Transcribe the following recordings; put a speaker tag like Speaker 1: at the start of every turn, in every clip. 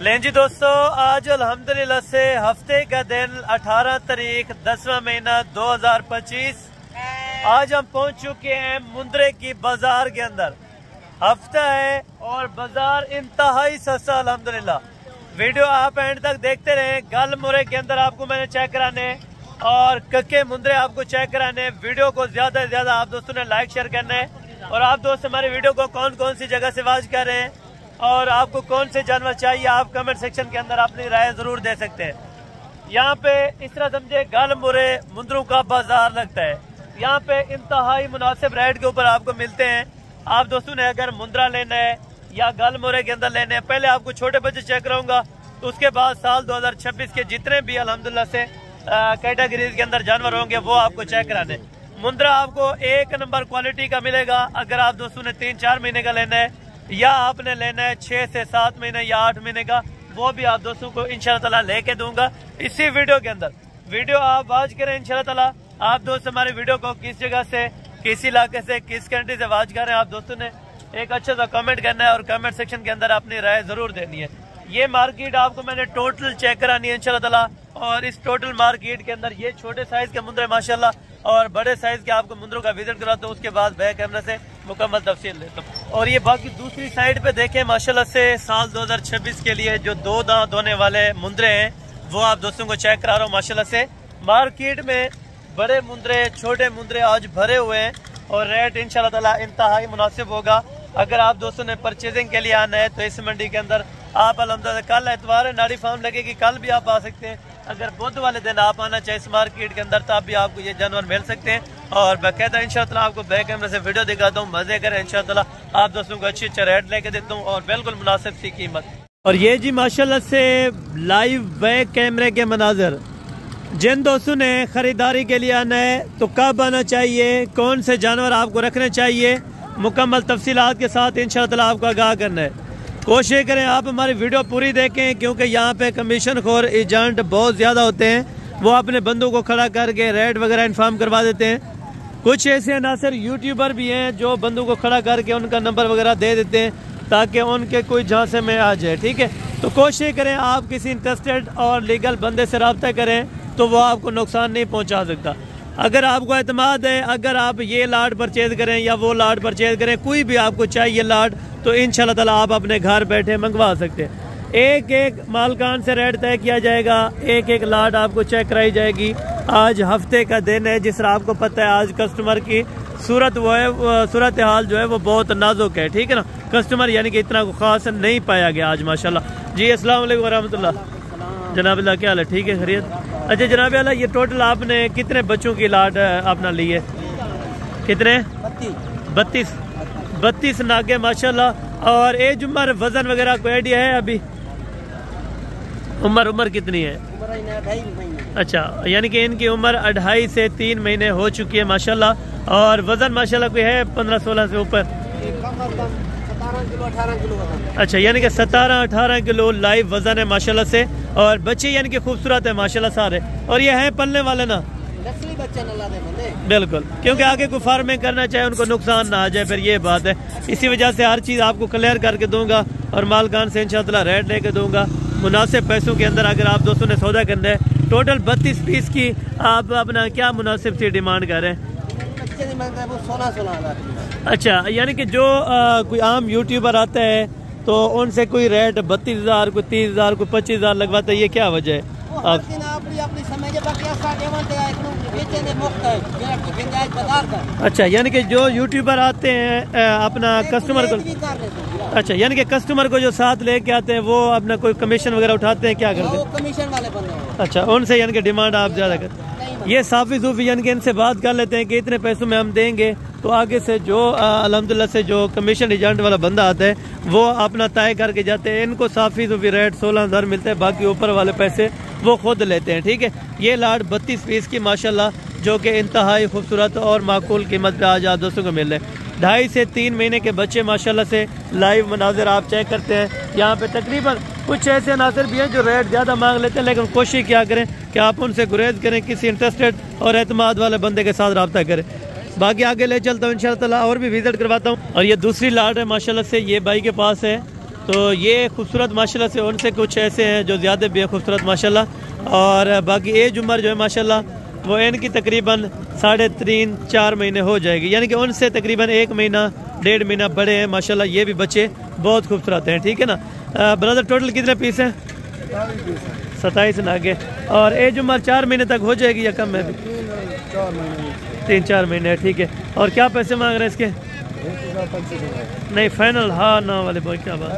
Speaker 1: लें जी दोस्तों, आज अल्हम्दुलिल्लाह से हफ्ते का दिन 18 तारीख 10वां महीना 2025। आज हम पहुंच चुके हैं मुंद्रे की बाजार के अंदर। हफ्ता है और बाजार इंतहाई सस्ता अल्हम्दुलिल्लाह। वीडियो आप एंड तक देखते रहें। गल मुरे के अंदर आपको मैंने चेक कराने और कक्के मुंद्रे आपको चेक कराने। वीडियो को ज्यादा से ज्यादा आप दोस्तों ने लाइक शेयर करना है। और आप दोस्त हमारे वीडियो को कौन कौन सी जगह से वॉच कर रहे हैं और आपको कौन से जानवर चाहिए, आप कमेंट सेक्शन के अंदर अपनी राय जरूर दे सकते हैं। यहाँ पे इस तरह समझे गल मुरे मुंद्रों का बाजार लगता है। यहाँ पे इंतहाई मुनासिब रेट के ऊपर आपको मिलते हैं। आप दोस्तों ने अगर मुंद्रा लेना है या गल मुरे के अंदर लेने हैं, पहले आपको छोटे बच्चे चेक कराऊंगा, तो उसके बाद साल 2026 के जितने भी अल्हम्दुलिल्लाह से कैटेगरीज के अंदर जानवर होंगे वो आपको चेक कराने। मुंद्रा आपको एक नंबर क्वालिटी का मिलेगा। अगर आप दोस्तों ने 3-4 महीने का लेना है या आपने लेना है 6 से 7 महीने या 8 महीने का, वो भी आप दोस्तों को इंशाल्लाह ताला लेके दूंगा इसी वीडियो के अंदर। वीडियो आप वॉच करें इंशाल्लाह ताला। आप दोस्त हमारे वीडियो को किस जगह से, किस इलाके से, किस कंट्री से वॉच कर रहे हैं, आप दोस्तों ने एक अच्छा सा कमेंट करना है और कमेंट सेक्शन के अंदर अपनी राय जरूर देनी है। ये मार्केट आपको मैंने टोटल चेक करानी है इंशाल्लाह ताला। और इस टोटल मार्केट के अंदर ये छोटे साइज के मुंद्रे माशाल्लाह और बड़े साइज के आपको मुंद्रों का विजिट कराता हूँ, उसके बाद बैक कैमरा से मुकम्मल तफसील लेता हूँ। और ये बाकी दूसरी साइड पे देखें माशाल्लाह से साल 2026 के लिए जो 2 दांत होने वाले मुंद्रे हैं वो आप दोस्तों को चेक करा रहा हूँ। माशाल्लाह से मार्केट में बड़े मुंद्रे छोटे मुंद्रे आज भरे हुए हैं और रेट इंशाल्लाह ताला इंतहाई मुनासिब होगा। अगर आप दोस्तों ने परचेजिंग के लिए आना है तो इस मंडी के अंदर आप अल्हम्दुलिल्लाह, कल एतवार है, नाड़ी फार्म लगेगी, कल भी आप आ सकते हैं। अगर बुध वाले दिन आप आना चाहे इस मार्केट के अंदर तब भी आपको ये जानवर मिल सकते हैं। और बाकायदा इंशाल्लाह आपको बैक कैमरे से वीडियो दिखाता हूँ, मजे करें इंशाल्लाह। आप दोस्तों को अच्छे अच्छे रेट लेके देता हूँ और बिल्कुल मुनासिब सी कीमत। और ये जी माशाल्लाह से लाइव बैक कैमरे के मनाजर। जिन दोस्तों ने खरीदारी के लिए आना है तो कब आना चाहिए, कौन से जानवर आपको रखने चाहिए, मुकम्मल तफसीलात के साथ इंशाल्लाह ताला आपको आगाह करना है। कोशिश करें आप हमारी वीडियो पूरी देखें, क्योंकि यहाँ पे कमीशन खोर एजेंट बहुत ज़्यादा होते हैं। वो अपने बंदों को खड़ा करके रेट वगैरह इन्फॉर्म करवा देते हैं। कुछ ऐसे अनासर यूट्यूबर भी हैं जो बंदों को खड़ा करके उनका नंबर वगैरह दे देते हैं ताकि उनके कोई झांसे में आ जाए। ठीक है, तो कोशिश करें आप किसी इंटरेस्टेड और लीगल बंदे से रब्ता करें तो वो आपको नुकसान नहीं पहुँचा सकता। अगर आपको एतमाद है, अगर आप ये लाट परचेज करें या वो लाट परचेज करें, कोई भी आपको चाहिए लाट, तो इंशाल्लाह ताला आप अपने घर बैठे मंगवा सकते हैं। एक एक मालकान से रेट तय किया जाएगा, एक एक लाट आपको चेक कराई जाएगी। आज हफ्ते का दिन है, जिस तरह आपको पता है आज कस्टमर की सूरत हाल जो है वो बहुत नाजुक है। ठीक है ना, कस्टमर यानी कि इतना खास नहीं पाया गया आज माशाल्लाह जी। अस्सलाम वालेकुम वरहमतुल्लाह। जनाब अल्लाह क्या हाल है, ठीक है, खैरियत? अच्छा जनाब अल्लाह, ये टोटल आपने कितने बच्चों की लाट अपना ली है? कितने? 32 नागे माशाल्लाह। और एज उम्र वजन वगैरह कोई आइडिया है अभी? उम्र कितनी है? अच्छा, यानी कि इनकी उम्र 2.5 से 3 महीने हो चुकी है माशाल्लाह। और वजन माशाल्लाह कोई है 15-16 से ऊपर?
Speaker 2: 17-18 किलो।
Speaker 1: अच्छा, यानी कि 17-18 किलो लाइव वजन है माशाल्लाह से। और बच्चे यानी कि खूबसूरत है माशाल्लाह सारे। और ये हैं पलने वाले ना?
Speaker 2: नस्ली बच्चे न ला दे बंदे।
Speaker 1: बिल्कुल, क्योंकि आगे कोई फार्मिंग करना चाहे उनको नुकसान ना आ जाए, फिर ये बात है। इसी वजह से हर चीज़ आपको क्लियर करके दूंगा और मालकान से इंशाल्लाह रेट लेके दूंगा मुनासिब पैसों के अंदर। अगर आप दोस्तों ने सौदा करना है टोटल 32 पीस की, आप अपना क्या मुनासिब सी डिमांड कर रहे हैं?
Speaker 2: 16,000।
Speaker 1: अच्छा, यानी कि जो कोई आम यूट्यूबर आता है तो उनसे कोई रेट 32,000, कोई 30,000, कोई 25,000 लगवाता है, ये क्या वजह है? अच्छा, यानी कि जो यूट्यूबर आते हैं अपना कस्टमर को, अच्छा यानी कि कस्टमर को जो साथ लेके आते हैं वो अपना कोई कमीशन वगैरह उठाते हैं, क्या करते हैं?
Speaker 2: कमीशन वाले बंदे।
Speaker 1: अच्छा, उनसे यानी कि डिमांड आप ज्यादा करते हैं। ये साफी सूफी यानी कि इनसे बात कर लेते हैं कि इतने पैसों में हम देंगे, तो आगे से जो अल्हम्दुलिल्लाह से जो कमीशन एजेंट वाला बंदा आता है वो अपना तय करके जाते हैं। इनको साफी सूफी रेट 16,000 मिलते हैं, बाकी ऊपर वाले पैसे वो खुद लेते हैं। ठीक है, ये लाट 32 पीस की माशाल्लाह, जो कि इंतहाई खूबसूरत और माकूल कीमत पे आज आप दोस्तों को मिल रहे हैं। 2.5 से 3 महीने के बच्चे माशाल्लाह से लाइव मनाजिर आप चेक करते हैं। यहाँ पे तकरीबन कुछ ऐसे नासिर भी हैं जो रेट ज़्यादा मांग लेते हैं, लेकिन कोशिश क्या करें कि आप उनसे गुरेज करें, किसी इंटरेस्टेड और एतमाद वाले बंदे के साथ रब्ता करें। बाकी आगे ले चलता हूँ इंशाल्लाह और भी विजिट करवाता हूँ। और ये दूसरी लाट है माशाल्लाह से, ये भाई के पास है तो ये खूबसूरत माशाल्लाह से उनसे कुछ ऐसे हैं जो ज़्यादा भी खूबसूरत माशाल्लाह। और बाकी एज उम्र जो है माशाल्लाह वो इनकी तकरीबन 3.5-4 महीने हो जाएगी, यानी कि उनसे तकरीबन 1 महीना 1.5 महीना बड़े हैं माशाल्लाह। ये भी बच्चे बहुत खूबसूरत हैं, ठीक है ना। ब्रदर टोटल कितने पीस हैं? 27 नागे। और एज उम्र 4 महीने तक हो जाएगी या कम है? 3-4 महीने, ठीक है। और क्या पैसे मांग रहे हैं इसके? नहीं फाइनल हाँ ना वाले बॉय, क्या बात?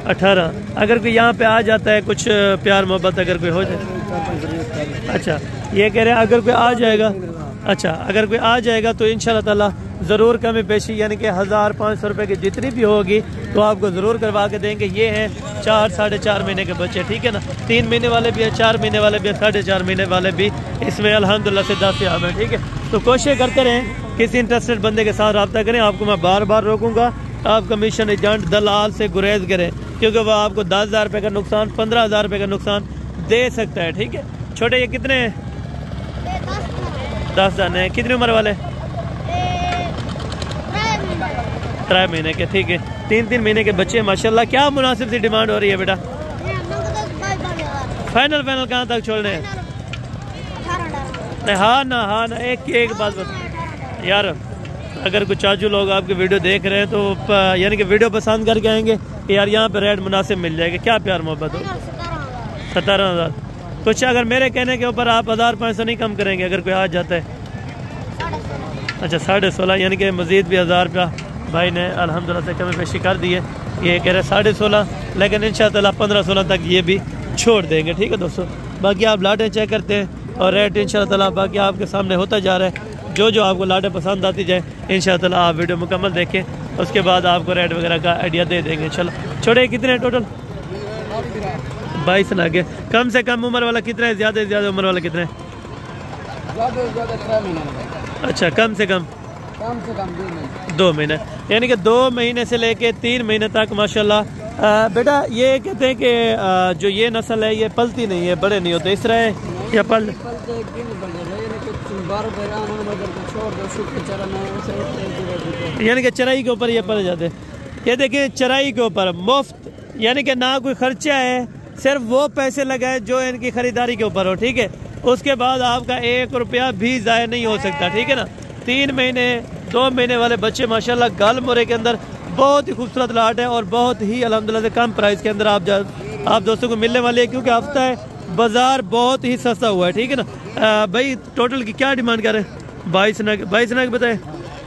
Speaker 1: 18। अगर कोई यहाँ पे आ जाता है, कुछ प्यार मोहब्बत अगर कोई हो जाए। अच्छा, ये कह रहे हैं अगर कोई आ जाएगा, अच्छा अगर कोई आ जाएगा तो इंशाल्लाह ताला ज़रूर कमी पेशी, यानी कि 1500 रुपये की जितनी भी होगी तो आपको ज़रूर करवा के देंगे। ये हैं 4-4.5 महीने के बच्चे, ठीक है ना। 3 महीने वाले भी हैं, 4 महीने वाले भी हैं, 4.5 महीने वाले भी इसमें अल्हम्दुलिल्लाह से 10 याम है, ठीक है। तो कोशिश करते रहें किसी इंटरेस्टेड बंदे के साथ रब्ता करें। आपको मैं बार बार रोकूंगा, आप कमीशन एजेंट दलाल से गुरेज करें, क्योंकि वह आपको 10,000 रुपये का नुकसान, 15,000 रुपये का नुकसान दे सकता है, ठीक है। छोटे ये कितने हैं? 10 जाने हैं। कितनी उम्र वाले? 3 महीने के, ठीक है। 3-3 महीने के बच्चे माशाल्लाह। क्या मुनासिब सी डिमांड हो रही है बेटा? फाइनल कहाँ तक छोड़ने हैं? नहीं हाँ ना एक बात बता यार, अगर कुछ चाचू लोग आपके वीडियो देख रहे हैं तो यानी कि वीडियो पसंद करके आएंगे कि यार यहाँ पे रेट मुनासिब मिल जाएगा, क्या प्यार मोहब्बत हो? 17,000। कुछ अगर मेरे कहने के ऊपर आप 1500 नहीं कम करेंगे अगर कोई आ जाता है? अच्छा 16.5, यानी कि मज़ीद भी 1000 रुपया भाई ने अल्हम्दुलिल्लाह से कमी पेशी कर दी है। ये कह रहे 16.5, लेकिन इंशाअल्लाह 15-16 तक ये भी छोड़ देंगे, ठीक है दोस्तों। बाकी आप लाटें चेक करते हैं और रेट इंशाअल्लाह बाकी आपके सामने होता जा रहा है। जो आपको लाटें पसंद आती जाए इंशाअल्लाह आप वीडियो मुकम्मल देखें, उसके बाद आपको रेट वगैरह का आइडिया दे देंगे। चलो छोटे कितने टोटल? 22 नागे। कम से कम उम्र वाला कितना है? ज़्यादा से ज़्यादा उम्र वाला कितना है? अच्छा कम से कम 2 महीने, यानी कि 2 महीने से लेके 3 महीने तक माशाल्लाह। बेटा ये कहते हैं कि जो ये नस्ल है ये पलती नहीं है, बड़े नहीं होते, इस तरह है या पल? यानी कि चराई के ऊपर ये पल जाते हैं। ये देखिए चराई के ऊपर मुफ्त, यानी कि ना कोई खर्चा है, सिर्फ वो पैसे लगाए जो इनकी खरीदारी के ऊपर हो, ठीक है। उसके बाद आपका 1 रुपया भी ज़ाया नहीं हो सकता, ठीक है ना। 3 महीने 2 महीने वाले बच्चे माशाल्लाह गाल मोरे के अंदर बहुत ही खूबसूरत लाट है और बहुत ही अल्हम्दुलिल्लाह से कम प्राइस के अंदर आप दोस्तों को मिलने वाली है, क्योंकि हफ्ता है बाजार बहुत ही सस्ता हुआ है, ठीक है ना। भाई टोटल की क्या डिमांड कर रहे हैं? 22 नाग बताए।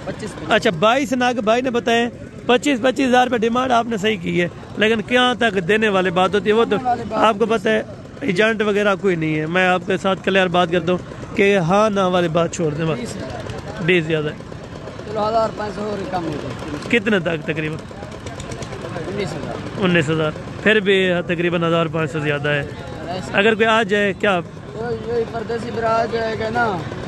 Speaker 1: 25। अच्छा 22 नाग भाई ने बताए। 25-25 हज़ार रुपये डिमांड आपने सही की है, लेकिन क्या तक देने वाली बात होती है वो तो आपको पता है, एजेंट वगैरह कोई नहीं है। मैं आपके साथ क्लियर बात करता हूँ कि हाँ ना वाली बात छोड़ दें, बस 20 ज़्यादा है। कितने तक? तकरीबन 19,000। फिर भी तकरीबन 1500 ज़्यादा है। अगर कोई आ जाए क्या?
Speaker 2: परदेसी आ जाएगा ना,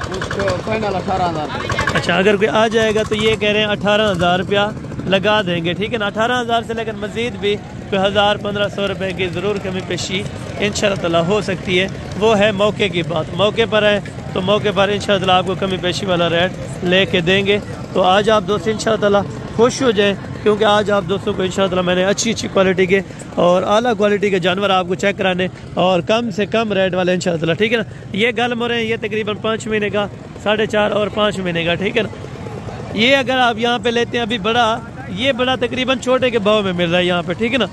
Speaker 2: उसको फाइनल 18,000।
Speaker 1: अच्छा अगर कोई आ जाएगा तो ये कह रहे हैं 18,000 रुपया लगा देंगे, ठीक है ना। 18,000 से लेकर मज़ीद भी कोई 1000-1500 रुपये की ज़रूर कमी पेशी इंशाअल्लाह ताला हो सकती है। वो है मौके की बात, मौके पर है तो मौके पर इंशाअल्लाह आपको कमी पेशी वाला रेट लेके देंगे। तो आज आप दोस्त इंशाअल्लाह ताला खुश हो जाएं, क्योंकि आज आप दोस्तों को इंशाअल्लाह मैंने अच्छी क्वालिटी के और आला क्वालिटी के जानवर आपको चेक कराने और कम से कम रेट वाले इंशाअल्लाह, ठीक है ना। ये गल मोरे ये तकरीबन 5 महीने का, 4.5 और 5 महीने का, ठीक है ना। ये अगर आप यहाँ पे लेते हैं अभी ये बड़ा तकरीबन छोटे के भाव में मिल रहा है यहाँ पे, ठीक है ना,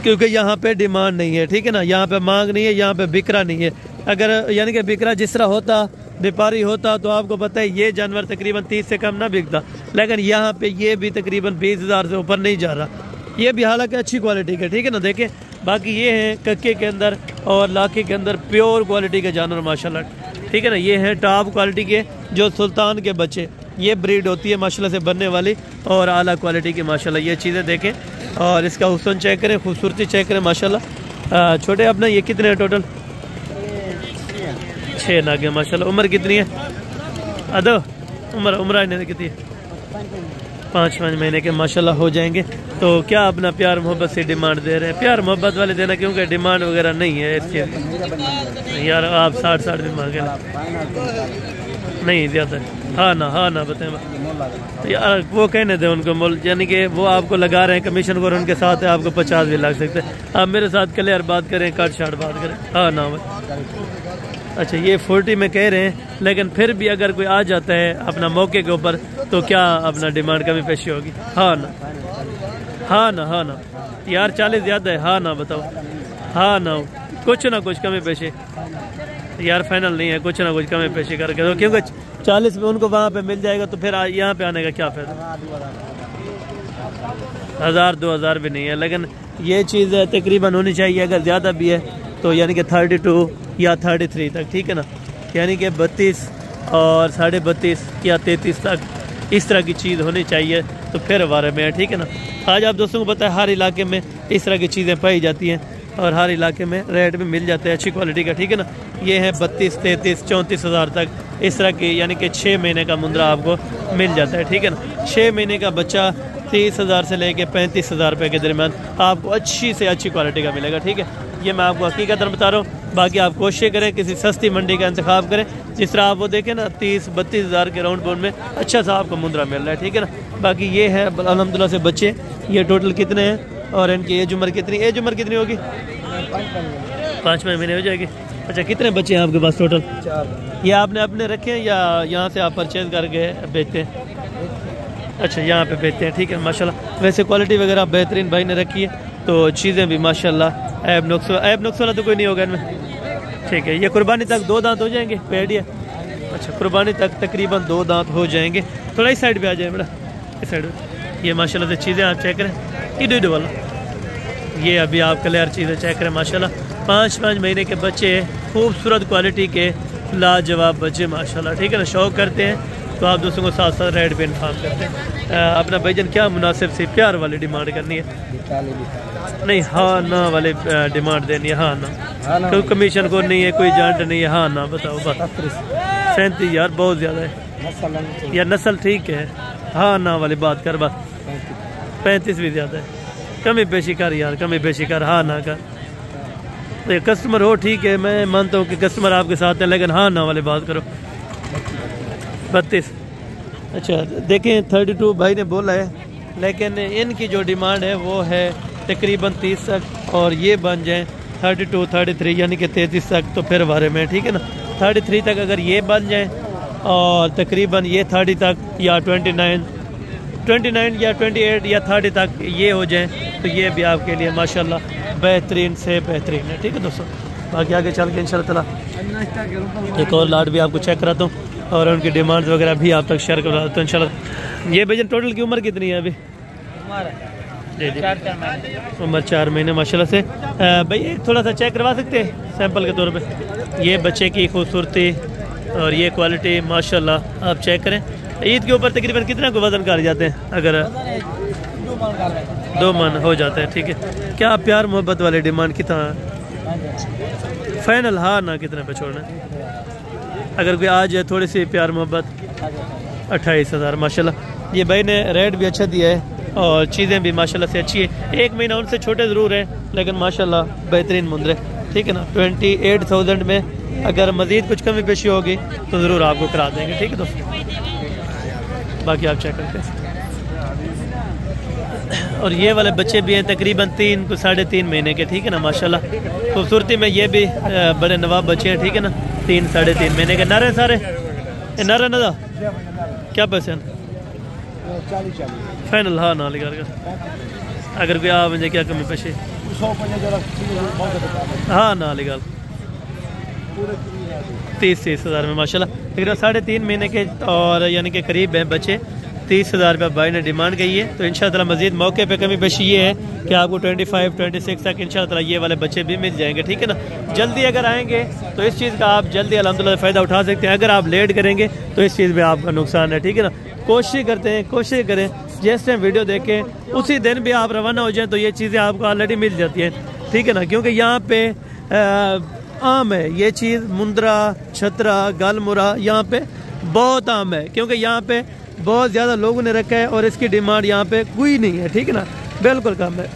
Speaker 1: क्योंकि यहाँ पे डिमांड नहीं है, ठीक है ना। यहाँ पे मांग नहीं है, यहाँ पे बिकरा नहीं है। अगर यानी कि बिकरा जिस तरह होता, व्यापारी होता, तो आपको पता है ये जानवर तकरीबन 30 से कम ना बिकता, लेकिन यहाँ पे ये भी तकरीबन 20,000 से ऊपर नहीं जा रहा। ये भी हालांकि अच्छी क्वालिटी के, ठीक है ना। देखें बाकी ये हैं कक्के के अंदर और लाके के अंदर प्योर क्वालिटी के जानवर माशाल्लाह, ठीक है ना। ये हैं टॉप क्वालिटी के जो सुल्तान के बच्चे, ये ब्रीड होती है माशाल्लाह से बनने वाली और आला क्वालिटी की माशाल्लाह। ये चीज़ें देखें और इसका हुस्न चेक करें, खूबसूरती चेक करें माशाल्लाह। छोटे अपना ये कितने हैं टोटल? 6 नागे माशाल्लाह। उम्र कितनी है? अदो उम्र कितनी है? 5 महीने के माशाल्लाह हो जाएंगे। तो क्या अपना प्यार मोहब्बत से डिमांड दे रहे हैं? प्यार मोहब्बत वाले देना, क्योंकि डिमांड वगैरह नहीं है इसके। यार आप 60 भी मांगे नहीं ज़्यादा है। हाँ ना बताएं यार, वो कहने दे उनको मोल, यानी कि वो आपको लगा रहे हैं कमीशन को और उनके साथ है आपको 50 भी लग सकते हैं। आप मेरे साथ क्लियर बात करें, कट शार्ट बात करें। हाँ ना भाई, अच्छा ये 40 में कह रहे हैं, लेकिन फिर भी अगर कोई आ जाता है अपना मौके के ऊपर तो क्या अपना डिमांड कमी पेशी होगी? हाँ ना यार 40 ज़्यादा है। हाँ ना बताओ, हाँ ना कुछ कमी पेशी यार, फाइनल नहीं है, कुछ ना कुछ कमी पेशी करके दो, क्योंकि 40 में उनको वहाँ पे मिल जाएगा तो फिर यहाँ पे आने का क्या फायदा? 1000-2000 भी नहीं है, लेकिन ये चीज़ तकरीबन होनी चाहिए। अगर ज़्यादा भी है तो यानी कि 32 या 33 तक, ठीक है ना, यानी कि 32 और 32.5 या 33 तक इस तरह की चीज़ होनी चाहिए तो फिर बारे में है, ठीक है ना। आज आप दोस्तों को पता है हर इलाके में इस तरह की चीज़ें पाई जाती हैं और हर इलाके में रेट भी मिल जाते हैं अच्छी क्वालिटी का, ठीक है ना। ये है 32, 33, 34 हज़ार तक इस तरह की, यानी कि 6 महीने का मुंद्रा आपको मिल जाता है, ठीक है ना। 6 महीने का बच्चा 30 हज़ार से लेके 35 हज़ार रुपये के दरमियान आपको अच्छी से अच्छी क्वालिटी का मिलेगा, ठीक है। ये मैं आपको हकीकत बता रहा हूँ। बाकी आप कोशिश करें किसी सस्ती मंडी का इंतखाब करें, जिस तरह आप वो देखें ना 30-32 हज़ार के राउंड बाउंड में अच्छा सा आपको मुंद्रा मिल रहा है, ठीक है ना। बाकी ये है अल्हम्दुलिल्लाह से बच्चे, ये टोटल कितने हैं और इनकी एज उम्र कितनी होगी? 5 महीने हो जाएगी। अच्छा कितने बच्चे हैं आपके पास टोटल? 4। ये आपने अपने रखे हैं या यहाँ से आप परचेज करके बेचते हैं? अच्छा यहाँ पे बेचते हैं, ठीक है माशाल्लाह। वैसे क्वालिटी वगैरह बेहतरीन भाई ने रखी है, तो चीज़ें भी माशाल्लाह ऐब नुक्स वाला तो कोई नहीं होगा इनमें, ठीक है। ये कुर्बानी तक 2 दांत हो जाएंगे, पेड़ है। अच्छा कुर्बानी तक तकरीबन 2 दांत हो जाएंगे। थोड़ा इस साइड पे आ जाए बेटा, इस साइड पे। ये माशाल्लाह से चीज़ें आप चेक करें, इधर वाला ये अभी आप क्लियर चीज़ें चेक करें माशाल्लाह। 5 महीने के बच्चे, खूबसूरत क्वालिटी के लाजवाब बच्चे माशाल्लाह, ठीक है ना। शौक करते हैं तो आप दोस्तों को साथ साथ रेट पे इन्फॉर्म करते हैं। अपना भाईजान क्या मुनासिब सी प्यार वाली डिमांड करनी है? नहीं हाँ ना वाले डिमांड देनी है। हाँ ना कोई कमीशन को नहीं है, कोई जांट नहीं है। हाँ ना बताओ बस 37 यार बहुत ज़्यादा है यार, नस्ल ठीक है। हाँ ना वाली बात कर, बस 35 भी ज़्यादा है। कमी पेशी कर यार, कमी पेशी कर। हाँ ना कर, तो कस्टमर हो ठीक है, मैं मानता हूँ कि कस्टमर आपके साथ है, लेकिन हाँ ना वाली बात करो। 32 अच्छा देखें 32 भाई ने बोला है, लेकिन इनकी जो डिमांड है वो है तकरीबन 30 तक, और ये बन जाए 32, 33 यानी कि 33 तक तो फिर बारे में, ठीक है ना। 33 तक अगर ये बन जाए और तकरीबन ये 30 तक या 29 या 28 या 30 तक ये हो जाए तो ये भी आपके लिए माशाल्लाह बेहतरीन से बेहतरीन है, ठीक है दोस्तों। बाकी आगे चल के इंशाल्लाह एक और लाट भी आपको चेक कराता हूँ और उनकी डिमांड्स वगैरह भी आप तक शेयर करवा देता हूँ इंशाल्लाह। ये भैया टोटल की उम्र कितनी है अभी? उम्र 4 महीने माशाल्लाह से। भाई एक थोड़ा सा चेक करवा सकते हैं सैंपल के तौर पे? ये बच्चे की खूबसूरती और ये क्वालिटी माशाल्लाह आप चेक करें। ईद के ऊपर तकरीबन कितना को वजन कर जाते हैं? अगर 2 मन हो जाता है, ठीक है। क्या प्यार मोहब्बत वाली डिमांड कितना फाइनल? हाँ ना कितने पे छोड़ना? अगर कोई आ जाए थोड़ी सी प्यार मोहब्बत 28 हज़ार माशाल्लाह। ये भाई ने रेट भी अच्छा दिया है और चीज़ें भी माशाल्लाह से अच्छी है। 1 महीना उनसे छोटे ज़रूर हैं, लेकिन माशाल्लाह बेहतरीन मुंद्रे, ठीक है ना। 28,000 में अगर मज़ीद कुछ कमी पेशी होगी तो ज़रूर आपको करा देंगे, ठीक है दोस्तों। बाकी आप चेक करते हैं। और ये वाले बच्चे भी हैं तकरीबन 3 को 3.5 महीने के, ठीक है ना माशाल्लाह। खूबसूरती में ये भी बड़े नवाब बच्चे हैं, ठीक है ना। 3-3.5 महीने के नर हैं सारे। नर ना क्या पैसे हैं?
Speaker 2: 40
Speaker 1: फाइनल हाँ ना लिखा अगर कोई आ मुझे क्या कमी पेशी? हाँ ना लिखा 30 हज़ार में माशाल्लाह। लेकिन 3.5 महीने के और यानी कि करीब हैं बच्चे। 30 हज़ार रुपये भाई ने डिमांड की है, तो इंशाअल्लाह मज़ीद मौके पे कमी पेशी ये है कि आपको 25-26 तक इंशाअल्लाह ये वाले बच्चे भी मिल जाएंगे, ठीक है ना। जल्दी अगर आएंगे तो इस चीज़ का आप जल्दी अल्हम्दुलिल्लाह फ़ायदा उठा सकते हैं। अगर आप लेट करेंगे तो इस चीज़ में आपका नुकसान है, ठीक है ना। कोशिश करें जिस टाइम वीडियो देखें उसी दिन भी आप रवाना हो जाएँ तो ये चीज़ें आपको ऑलरेडी मिल जाती हैं, ठीक है ना। क्योंकि यहाँ पे आम है ये चीज़, मुंद्रा, छतरा, गलमुरा यहाँ पे बहुत आम है, क्योंकि यहाँ पे बहुत ज़्यादा लोगों ने रखा है और इसकी डिमांड यहाँ पे कोई नहीं है, ठीक है ना, बिल्कुल कम है।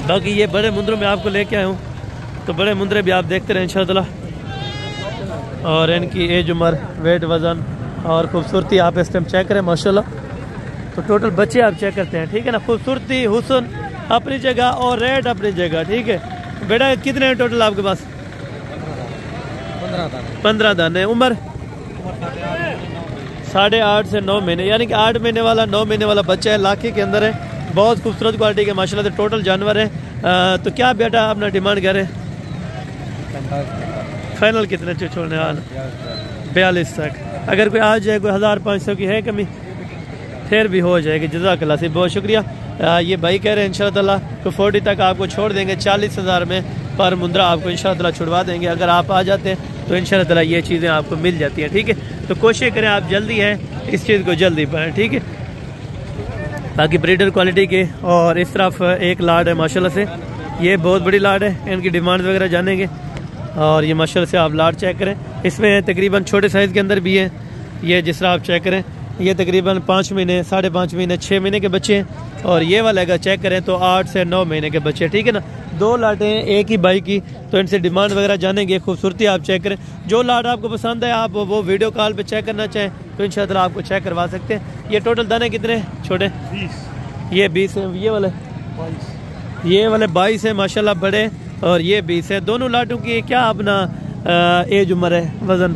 Speaker 1: बाकी ये बड़े मुंद्रों में आपको लेके आया हूँ, तो बड़े मुंद्रे भी आप देखते रहें इंशाअल्लाह। और इनकी एज उम्र, वेट, वज़न और खूबसूरती आप इस टाइम चेक करें माशाल्लाह। तो टोटल बच्चे आप चेक करते हैं, ठीक है ना। खूबसूरती, हुस्न अपनी जगह और रेट अपनी जगह, ठीक है। बेटा कितने हैं टोटल आपके पास? 15 दाने। उम्र 8.5 से 9 महीने, यानी कि 8 महीने वाला 9 महीने वाला बच्चा है, लाखे के अंदर है, बहुत खूबसूरत क्वालिटी के माशाल्लाह से टोटल जानवर है। तो क्या बेटा अपना डिमांड करें? फाइनल कितने छोड़ने वाला? 42 तक। अगर कोई आ जाए, कोई 1500 की है कमी, फिर भी हो जाएगी। जज़ाकल्लाह से बहुत शुक्रिया। ये भाई कह रहे हैं इंशाअल्लाह को 40 तक आपको छोड़ देंगे, 40,000 में पर मुंद्रा आपको इंशाअल्लाह छुड़वा देंगे। अगर आप आ जाते हैं तो इंशाअल्लाह ये चीज़ें आपको मिल जाती हैं, ठीक है। तो कोशिश करें आप जल्दी हैं, इस चीज़ को जल्दी पाएँ, ठीक है। बाकी ब्रीडर क्वालिटी के। और इस तरफ एक लाड है माशाल्लाह से, ये बहुत बड़ी लाड है, इनकी डिमांड वगैरह जानेंगे। और ये माशाल्लाह से आप लाड चेक करें, इसमें तकरीबन छोटे साइज़ के अंदर भी है। ये जिस तरह आप चेक करें, ये तकरीबन 5 महीने, 5.5 महीने, 6 महीने के बच्चे हैं। और ये वाला अगर चेक करें तो 8 से 9 महीने के बच्चे, ठीक है ना। 2 लाटें हैं एक ही बाई की, तो इनसे डिमांड वगैरह जानेंगे। खूबसूरती आप चेक करें, जो लाट आपको पसंद है आप वो वीडियो कॉल पे चेक करना चाहें तो इंशाअल्लाह आपको चेक करवा सकते हैं। ये टोटल दाने कितने छोटे? 20। ये 20 है। ये वाले 22। ये वाले 22 है माशाल्लाह बड़े, और ये 20 है। दोनों लाटों की क्या अपना एज उम्र है, वज़न?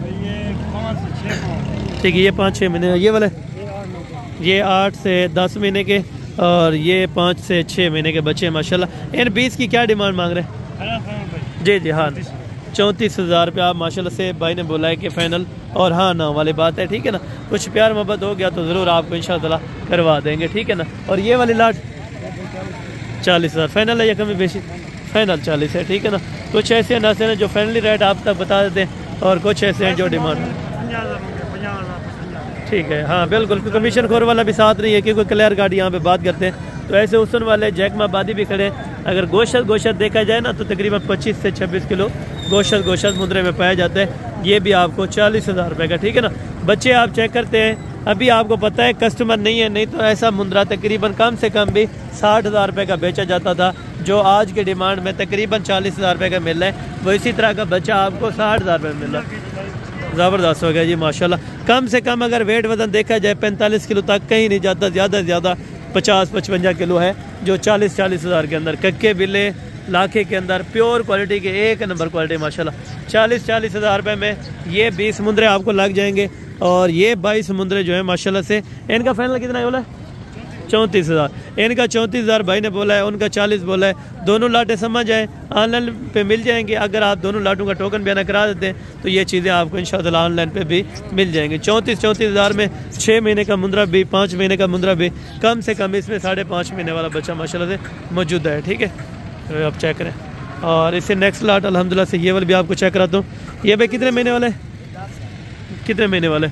Speaker 1: ठीक है, ये 5-6 महीने। ये वाले ये 8 से 10 महीने के, और ये 5 से 6 महीने के बच्चे हैं माशाल्लाह। इन 20 की क्या डिमांड मांग रहे हैं? जी जी हाँ, 34,000 रुपये आप माशाल्लाह से भाई ने बोला है कि फ़ाइनल, और हाँ ना वाली बात है, ठीक है ना। कुछ प्यार मोहब्बत हो गया तो ज़रूर आपको इंशाअल्लाह करवा देंगे, ठीक है ना। और ये वाली लाट 40,000 फ़ाइनल है या कमी बेशी? फ़ाइनल 40 है, ठीक है ना। कुछ ऐसे नस्ल हैं जो फाइनली रेट आप तक बता देते हैं, और कुछ ऐसे हैं जो डिमांड, ठीक है। हाँ बिल्कुल, कमीशन खोर वाला भी साथ नहीं है, क्योंकि क्लियर गार्ड यहाँ पे बात करते हैं। तो ऐसे हुसन वाले जैकमाबादी भी खड़े हैं। अगर गोश्त देखा जाए ना तो तकरीबन 25 से 26 किलो गोश्त मुंद्रे में पाया जाता है। ये भी आपको 40,000 रुपये का, ठीक है ना। बच्चे आप चेक करते हैं, अभी आपको पता है कस्टमर नहीं है, नहीं तो ऐसा मुंद्रा तकरीबन कम से कम भी 60,000 रुपये का बेचा जाता था, जो आज के डिमांड में तकरीबन 40,000 रुपये का मिल रहा है। वो इसी तरह का बच्चा आपको 60,000 रुपये मिल रहा है। ज़बरदस्त हो गया जी माशाल्लाह। कम से कम अगर वेट वज़न देखा जाए 45 किलो तक कहीं नहीं जाता, ज़्यादा से ज़्यादा 50-55 किलो है, जो 40,000 के अंदर कक्के बिल्ले लाखे के अंदर प्योर क्वालिटी के एक नंबर क्वालिटी माशाल्लाह। 40,000 रुपये में ये 20 मुंद्रे आपको लग जाएंगे, और ये 22 मुंद्रे जो है माशाल्लाह से। इनका फाइनल कितना बोला है? 34,000। इनका 34,000 भाई ने बोला है, उनका 40 बोला है। दोनों लाटें समझ आए, ऑनलाइन पे मिल जाएंगे। अगर आप दोनों लाटों का टोकन बयाना करा देते हैं तो ये चीज़ें आपको इंशाअल्लाह ऑनलाइन पे भी मिल जाएंगी। 34,000 में 6 महीने का मुंद्रा भी, 5 महीने का मुंद्रा भी, कम से कम इसमें 5.5 महीने वाला बच्चा माशाल्लाह से मौजूद है, ठीक है। तो आप चेक करें। और इससे नेक्स्ट लाट अल्हम्दुलिल्लाह से ये वाले भी आपको चेक कराता हूँ। ये भाई कितने महीने वाले? कितने महीने वाले?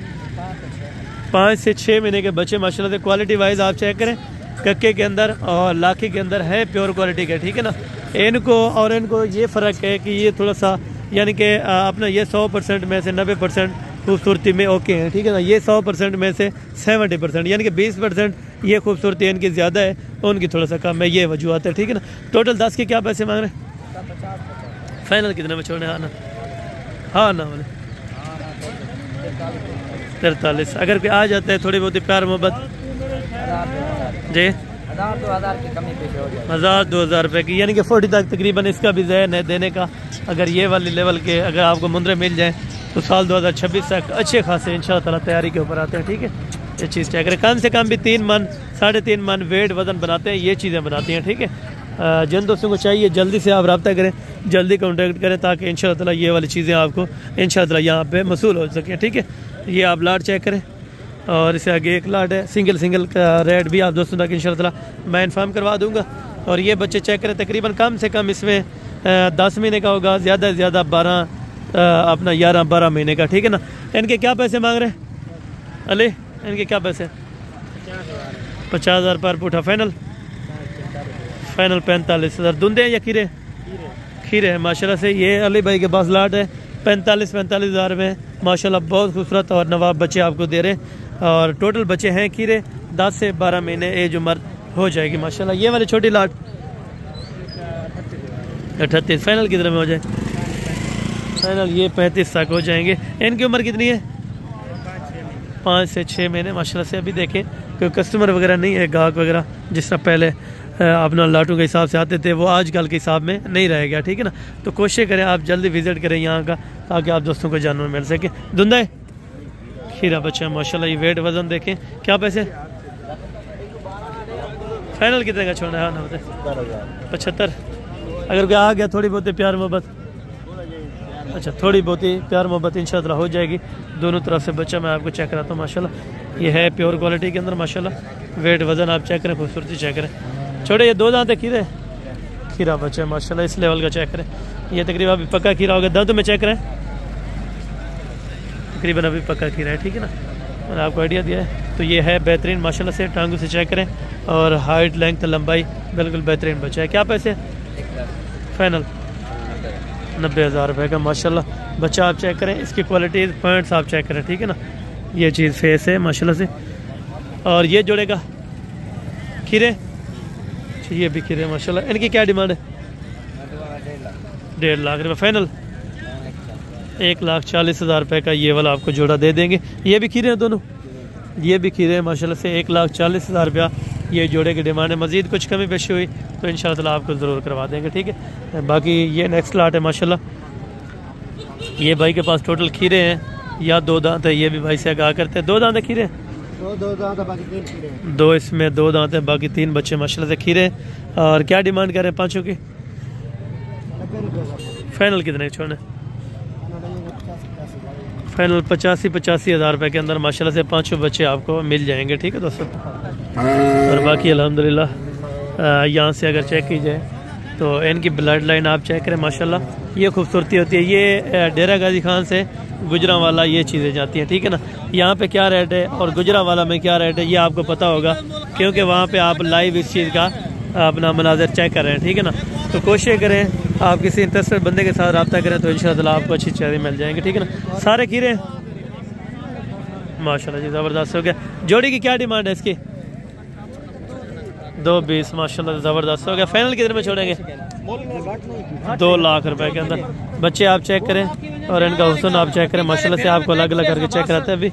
Speaker 1: 5 से 6 महीने के बच्चे माशाल्लाह से। क्वालिटी वाइज आप चेक करें, कक्के के अंदर और लाखे के अंदर है प्योर क्वालिटी के, ठीक है ना। इनको और इनको ये फ़र्क है कि ये थोड़ा सा, यानी कि अपना ये 100% में से 90% खूबसूरती में ओके हैं, ठीक है ना। ये 100% में से 70%, यानी कि 20% ये खूबसूरती इनकी ज़्यादा है, उनकी थोड़ा सा कम है। ये वजूहत है, ठीक है ना। टोटल 10 के क्या पैसे मांग रहे हैं? फाइनल कितने में छोड़ने? हाँ ना, हाँ ना वाले 43। अगर कोई आ जाता है थोड़ी बहुत प्यार मोहब्बत जी, 1,000-2,000 रुपये की, यानी कि 40 तक तकरीबन इसका भी ज़हन है देने का। अगर ये वाली लेवल के अगर आपको मुंद्रे मिल जाए तो साल 2026 तक अच्छे खासे इंशाअल्लाह तैयारी के ऊपर आते हैं, ठीक है। ये चीज़ चेक करें, कम से कम भी 3 मन 3.5 मन वेट वज़न बनाते हैं, ये चीज़ें बनाती हैं, ठीक है। जिन दोस्तों को चाहिए जल्दी से आप रब्ता करें, जल्दी कॉन्टैक्ट करें, ताकि इंशाअल्लाह ये वाली चीज़ें आपको इंशाअल्लाह यहाँ पे मसूल हो सकें, ठीक है। ये आप लाट चेक करें, और इससे आगे एक लाट है, सिंगल का रेट भी आप दोस्तों तक इंशाअल्लाह मैं इन्फॉर्म करवा दूँगा। और ये बच्चे चेक करें, तकरीबन कम से कम इसमें 10 महीने का होगा, ज़्यादा से ज़्यादा 11-12 महीने का, ठीक है ना। इनके क्या पैसे मांग रहे हैं अली? इनके क्या पैसे? 50,000 पर पुठा। फाइनल 45,000। धुंधे हैं या खीरे? खीरे है माशाल्लाह से। ये अली भाई के पास लाट है 45,000 में माशाल्लाह, बहुत खूबसूरत और नवाब बच्चे आपको दे रहे हैं। और टोटल बच्चे हैं खीरे, 10 से 12 महीने एज उम्र हो जाएगी माशाल्लाह। ये वाली छोटी लाट 38। फाइनल कितने में हो जाए? फाइनल ये 35 तक हो जाएंगे। इनकी उम्र कितनी है? 5 से 6 महीने माशाल्लाह से। अभी देखें कोई कस्टमर वगैरह नहीं है, गाहक वगैरह जिस तरह पहले अपना लाटू के हिसाब से आते थे वो आजकल के हिसाब में नहीं रह गया, ठीक है ना। तो कोशिश करें आप जल्दी विज़िट करें यहाँ का, ताकि आप दोस्तों को जानवर मिल सके। धुंधा है खीरा बच्चा है माशाल्लाह। ये वेट वज़न देखें, क्या पैसे फाइनल कितने का छोड़ना है? 75। अगर कोई आ गया थोड़ी बहुत प्यार मोहब्बत, अच्छा थोड़ी बहुत ही प्यार मोहब्बत इंशाअल्लाह हो जाएगी। दोनों तरफ से बच्चा मैं आपको चेक कराता हूँ माशाल्लाह। ये है प्योर क्वालिटी के अंदर माशाल्लाह। वेट वज़न आप चेक करें, खूबसूरती चेक करें। छोड़े ये 2 दांत है खीरे, खीरा बच्चा है माशाल्लाह। इस लेवल का चेक करें। ये तकरीबन अभी पक्का खीरा होगा। दांतों में चेक करें, तकरीबन अभी पक्का खीरा है, ठीक है ना। मैंने आपको आइडिया दिया है। तो ये है बेहतरीन माशाल्लाह से। टांगों से चेक करें और हाइट लेंथ लंबाई बिल्कुल बेहतरीन बच्चा है। क्या पैसे फाइनल? 90,000 रुपये का माशाल्लाह बच्चा। आप चेक करें इसकी क्वालिटी, पॉइंट्स आप चेक करें, ठीक है ना। ये चीज़ फेस है माशाल्लाह से। और ये जोड़ेगा खीरे, ये भी खीरे माशाल्लाह। इनकी क्या डिमांड है? 1.5 लाख रुपये फाइनल। 1,40,000 रुपये का ये वाला आपको जोड़ा दे देंगे। ये भी खीरे हैं दोनों, ये भी खीरे हैं माशाल्लाह से। 1,40,000 रुपया ये जोड़े की डिमांड है। मज़ीद कुछ कमी पेशी हुई तो इंशाअल्लाह आपको ज़रूर करवा देंगे, ठीक है। बाकी ये नेक्स्ट लाट है माशाल्लाह। ये भाई के पास टोटल खीरे हैं या 2 दांत है, ये भी भाई से आगाह करते हैं। 2 दांत है खीरे,
Speaker 2: 2 दांत बाकी 3 खीरे।
Speaker 1: 2 इसमें 2 दांत है, बाकी 3 बच्चे माशाल्लाह से खीरे। और क्या डिमांड कर रहे हैं पाँचों की? फाइनल कितने छोड़ने? फाइनल 85,000 रुपये के अंदर माशाल्लाह से 5 बच्चे आपको मिल जाएंगे, ठीक है दोस्तों। और बाकी अल्हम्दुलिल्लाह यहाँ से अगर चेक की जाए तो इनकी ब्लड लाइन आप चेक करें माशाल्लाह। ये खूबसूरती होती है। ये डेरा गाजी खान से गुजरांवाला ये चीज़ें जाती हैं, ठीक है ना। यहाँ पे क्या रेट है और गुजरांवाला में क्या रेट है ये आपको पता होगा, क्योंकि वहाँ पे आप लाइव इस चीज़ का अपना मनाजर चेक कर रहे हैं, ठीक है ना। तो कोशिश करें आप किसी इंटरेस्टेड बंदे के साथ रब्ता करें तो इंशाअल्लाह आपको अच्छी चीज़ें मिल जाएंगी, ठीक है ना। सारे खीरे माशाल्लाह जी ज़बरदस्त हो गया। जोड़ी की क्या डिमांड है इसकी? 2,20 माशाल्लाह ज़बरदस्त हो गया। फाइनल कितने में छोड़ेंगे? 2 लाख रुपए के अंदर। बच्चे आप चेक करें और इनका हुस्न आप चेक करें माशाल्लाह से। आपको अलग अलग करके चेक कराते हैं। अभी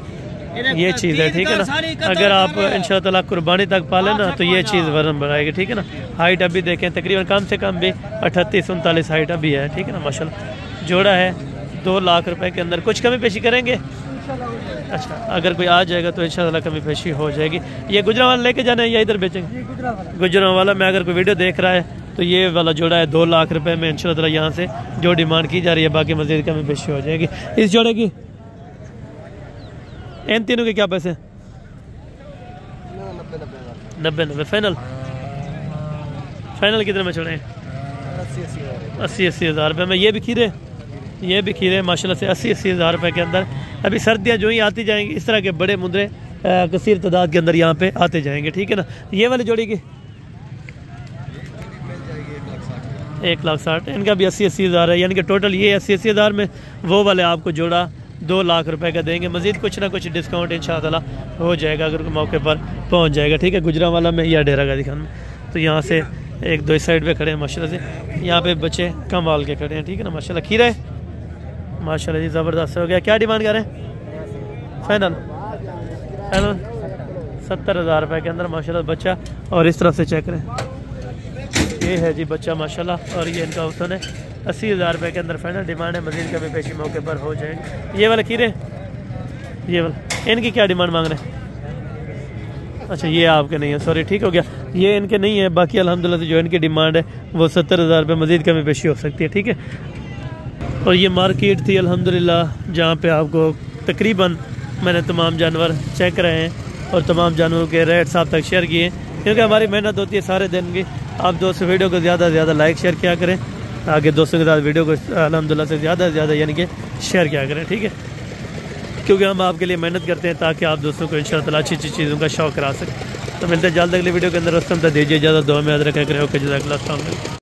Speaker 1: ये चीज़ है, ठीक है ना। अगर आप इंशाअल्लाह कुर्बानी तक पालें ना तो ये चीज़ वजन बढ़ाएगी, ठीक है ना। हाइट अभी देखें तकरीबन कम से कम भी 38-39 हाइट अभी है, ठीक है ना माशाल्लाह। जोड़ा है 2 लाख रुपए के अंदर। कुछ कमी पेशी करेंगे? अच्छा अगर कोई आ जाएगा तो इंशाअल्लाह कमी पेशी हो जाएगी। ये गुजरांवाला लेके जाना है या इधर बेचेंगे? गुजरांवाला में अगर कोई वीडियो देख रहा है तो ये वाला जोड़ा है 2 लाख रुपए में इंशाअल्लाह यहाँ से जो डिमांड की जा रही है। बाकी मज़ीद कमी पेशी हो जाएगी इस जोड़े की। इन तीनों के क्या पैसे? 90 फाइनल। फाइनल कितने में छोड़े? 80 हज़ार रुपये में। ये भी खीरे, ये भी खीरे माशाल्लाह से 80 हज़ार रुपये के अंदर। अभी सर्दियाँ जो ही आती जाएंगी इस तरह के बड़े मुंदरे कसीर तादाद के अंदर यहाँ पे आते जाएंगे, ठीक है ना। ये वाली जोड़ी की 1,60,000। इनका भी 80 हज़ार है, यानी कि टोटल ये 80 हज़ार में वो वाले आपको जोड़ा 2 लाख रुपए का देंगे। मज़ीद कुछ ना कुछ डिस्काउंट इंशाअल्लाह हो जाएगा अगर मौके पर पहुंच जाएगा, ठीक है। गुजरांवाला में या डेरा गाजी खान में। तो यहाँ से 1-2 इस साइड पे खड़े हैं माशाल्लाह से। यहाँ पे बच्चे कमाल के खड़े हैं, ठीक है ना माशाल्लाह। खीरा है माशाल्लाह जी ज़बरदस्त हो गया। क्या डिमांड कर रहे हैं? फाइनल 70 हज़ार रुपये के अंदर माशाल्लाह बच्चा। और इस तरफ से चेक करें, ये है जी बच्चा माशाल्लाह। और ये इनका हुस्न है। 80 हज़ार रुपये के अंदर फाइनल डिमांड है। मज़ीद कभी पेशी मौके पर हो जाएंगे। ये वाला खीरे, ये वाला इनकी क्या डिमांड मांग रहे हैं? अच्छा ये आपके नहीं है, सॉरी, ठीक हो गया। ये इनके नहीं है। बाकी अल्हम्दुलिल्लाह से जो इनकी डिमांड है वो 70 हज़ार रुपये। मज़ीद कमी पेशी हो सकती है, ठीक है। और ये मार्केट थी अल्हम्दुलिल्लाह जहाँ पे आपको तकरीबन मैंने तमाम जानवर चेक कराए हैं और तमाम जानवरों के रेट्स आप तक शेयर किए, क्योंकि हमारी मेहनत होती है सारे दिन की। आप दोस्तों वीडियो को ज़्यादा से ज़्यादा लाइक शेयर किया करें, आगे दोस्तों के साथ वीडियो को अल्हम्दुलिल्लाह से ज़्यादा यानी कि शेयर किया करें, ठीक है। क्योंकि हम आपके लिए मेहनत करते हैं ताकि आप दोस्तों को इंशाअल्लाह अच्छी अच्छी चीज़ों का शौक़ करा सकें। तो मिलते हैं जल्द अगली वीडियो के अंदर। रस्तम तक दीजिए ज़्यादा दुआ में याद रखा करें। ओके जज़ाकल्लाह।